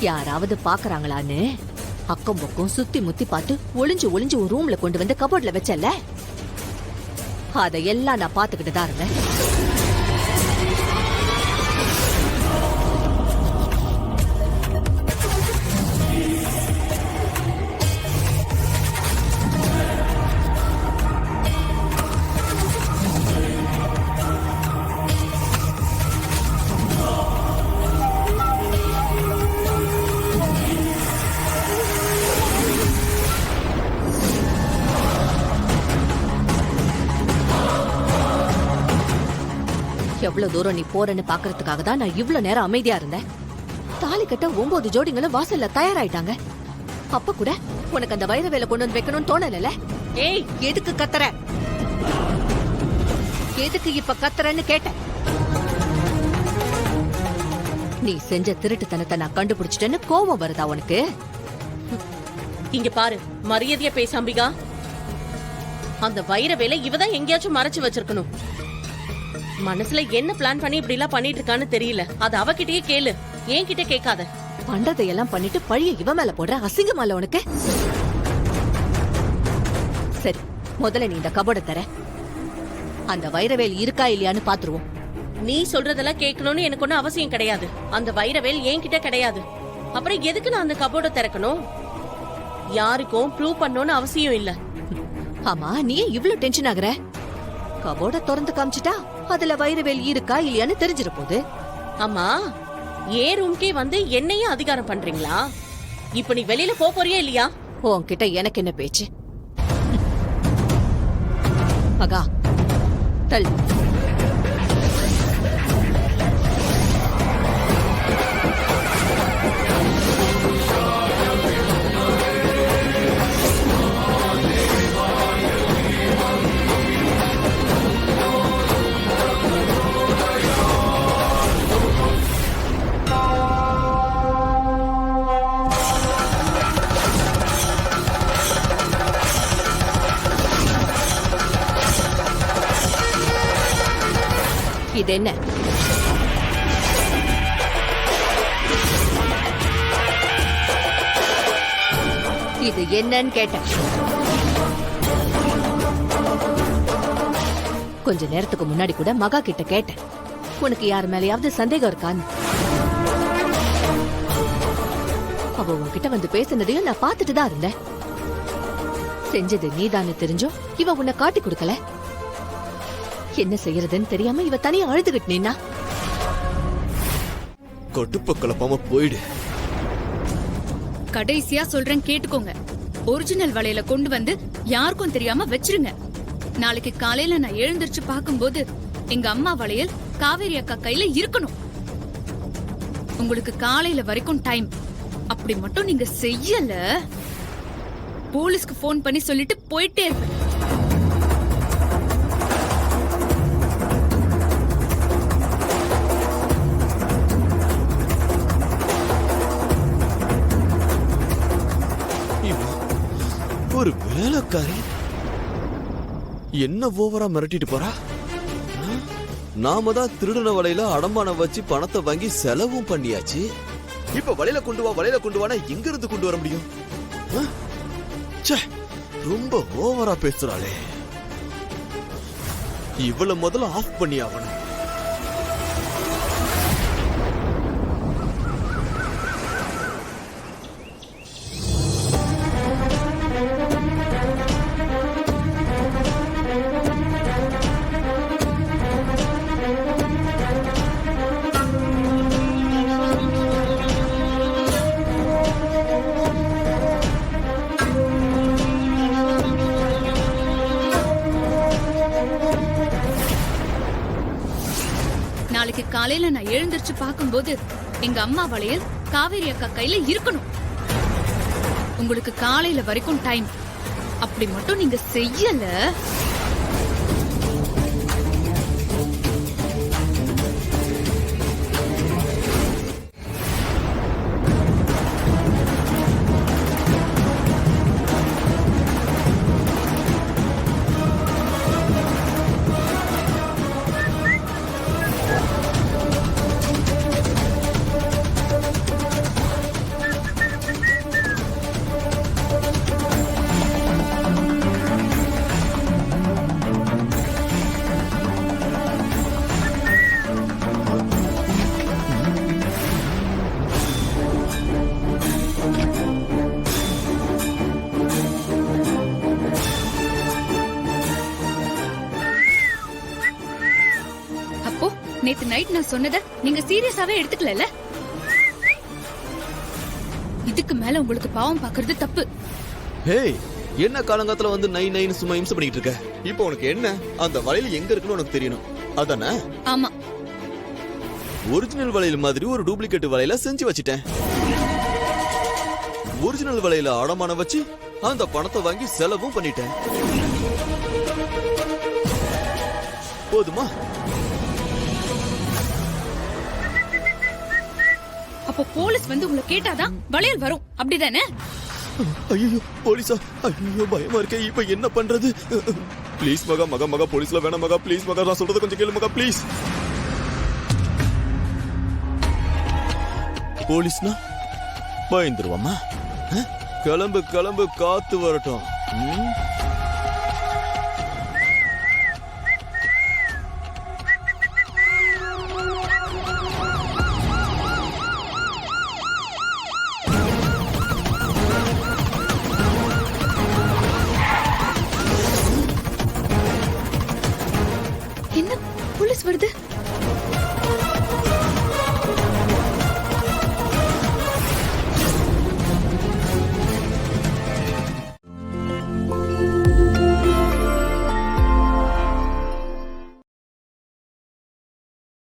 யாராவது பாக்குறாங்களான்னு அக்கம் பக்கம் சுத்தி முத்தி பார்த்து ஒளிஞ்சு ஒளிஞ்சு ஒரு ரூம்ல கொண்டு வந்து கபோர்ட்ல வச்சல, அதையெல்லாம் நான் பாத்துக்கிட்டு தான் இருந்தேன். எவ்வளவு தூரம் நீ போறன்னு பாக்குறதுக்காக தான் நான் இவ்வளவு நேரம் அமைதியா இருந்தேன். தாலி கட்ட 9 ஜோடிங்களும் வாசல்ல தயாராயிட்டாங்க. அப்ப கூட உனக்கு அந்த வைர வேலை கொண்டு வந்து வைக்கணும்னு தோணல. ஏய், எதுக்கு கத்துற? எதுக்கு இப்ப கத்துறன்னு கேட்டேன். நீ செஞ்ச திருட்டுத்தனத்தை நான் கண்டுபிடிச்சிட்டேன்னு கோபம் வருதா உனக்கு? இங்க பாரு, மரியாதையா பேச அம்பிகா. அந்த வைர வேலை இவதான் எங்கேயாச்சும் மறைச்சு வச்சிருக்கணும். மனசுல என்ன பிளான் பண்ணி இப்படி எல்லாம் பண்ணிட்டு இருக்கான்னு தெரியல. அது அவகிட்டயே கேளு, என்கிட்ட கேட்காத. பண்றதையெல்லாம் பண்ணிட்டு பழிய இவ மேல போடுற அசிங்கமால உனக்கு. சரி, முதல்ல நீ இந்த கபோர்ட தர. அந்த வைரவேல் இருக்கா இல்லையான்னு பாத்துருவோம். நீ சொல்றதெல்லாம் கேட்கணும்னு எனக்கு ஒன்னும் அவசியம் கிடையாது. அந்த வைரவேல் என்கிட்ட கிடையாது. அப்புறம் எதுக்கு நான் அந்த கபோர்ட திறக்கணும்? யாருக்கும் ப்ரூவ் பண்ணணும்னு அவசியம் இல்ல. ஆமா, நீ இவ்ளோ டென்ஷன் ஆகுற? கபோர்ட திறந்து காமிச்சிட்டா அதுல வைரவேல் இருக்கா இல்லையான்னு தெரிஞ்சிட போகுது. ஆமா, ஏன் ரூம்கே வந்து என்னையும் அதிகாரம் பண்றீங்களா? இப்ப நீ வெளியில போறியா இல்லையா? உன்கிட்ட எனக்கு என்ன பேச்சு? மகா, தள்ளு. இது என்ன? இது என்னன்னு கேட்டேன். கொஞ்ச நேரத்துக்கு முன்னாடி கூட மகா கிட்ட கேட்டேன், உனக்கு யார் மேலயாவது சந்தேகம் இருக்கான்னு. அவ உன்கிட்ட வந்து பேசினதையும் நான் பாத்துட்டு தான் இருந்தேன். செஞ்சது நீதான்னு தெரிஞ்சும் இவ உன்னை காட்டி கொடுக்கல. என்ன செய்யறதுன்னு தெரியாம இவ தனியா அழுதுகிட்டு நின்னா. கடுப்பு கலப்பாம போயிடு. கடைசியா சொல்றேன் கேட்டுக்கோங்க. ஒரிஜினல் வளையல கொண்டு வந்து யாருக்கும் தெரியாம வச்சிருங்க. நாளைக்கு காலையில நான் எழுந்திருச்சு பாக்கும்போது எங்க அம்மா வளையல் காவேரி அக்கா கையில இருக்கணும். உங்களுக்கு காலையில வரைக்கும் டைம். அப்படி மட்டும் நீங்க செய்யல, போலீஸ்க்கு போன் பண்ணி சொல்லிட்டு போயிட்டே இருப்பேன். ஒரு வேலைக்காரி என்ன ஓவரா மிரட்டிட்டு போறா? நாம தான் திருடன வலையில அடமானம் வச்சு பணத்தை வாங்கி செலவும் பண்ணியாச்சு. இப்ப வலையில கொண்டு வா, வலையில கொண்டு வானா எங்க இருந்து கொண்டு வர முடியும்? ரொம்ப ஓவரா பேசுறாளே. இவ்வளவு முதல்ல ஆஃப் பண்ணி ஆகணும். நாளைக்கு காலையில நான் எழுந்திருச்சு பாக்கும்போது எங்க அம்மா வளையல் காவேரி அக்கா கையில இருக்கணும். உங்களுக்கு காலையில வரைக்கும் டைம். அப்படி மட்டும் நீங்க செய்யல, நேத்து நைட் நான் சொன்னத நீங்க சீரியஸாவே எடுத்துக்கல. இதுக்கு மேல உங்களுக்கு பாவம் பாக்குறது தப்பு. ஹேய், என்ன காலங்காத்துல வந்து நை நைன்னு சும்மா இம்சை பண்ணிட்டு இருக்க? இப்போ உனக்கு என்ன, அந்த வளையல் எங்க இருக்குன்னு உனக்கு தெரியணும் அதானே? ஆமா, ஒரிஜினல் வளையல் மாதிரி ஒரு டூப்ளிகேட் வளையல செஞ்சு வச்சிட்டேன். ஒரிஜினல் வளையல அடமானம் வச்சு அந்த பணத்தை வாங்கி செலவும் பண்ணிட்டேன். போதுமா? அப்போ போலீஸ் வந்து உங்களை கேட்டாதான் வளையல் வரும், அப்படிதானே? ஐயோ போலீஸா, ஐயோ பயமா இருக்கே, இப்ப என்ன பண்றது? ப்ளீஸ் மகா மகா மகா, போலீஸ்ல வேணாம் மகா, ப்ளீஸ் மகா, நான் சொல்றத கொஞ்சம் கேளு மகா, ப்ளீஸ். போலீஸ்னா பயந்துருவாமா? கிளம்பு கிளம்பு, காத்து வரட்டும். என்ன போலீஸ் வருது?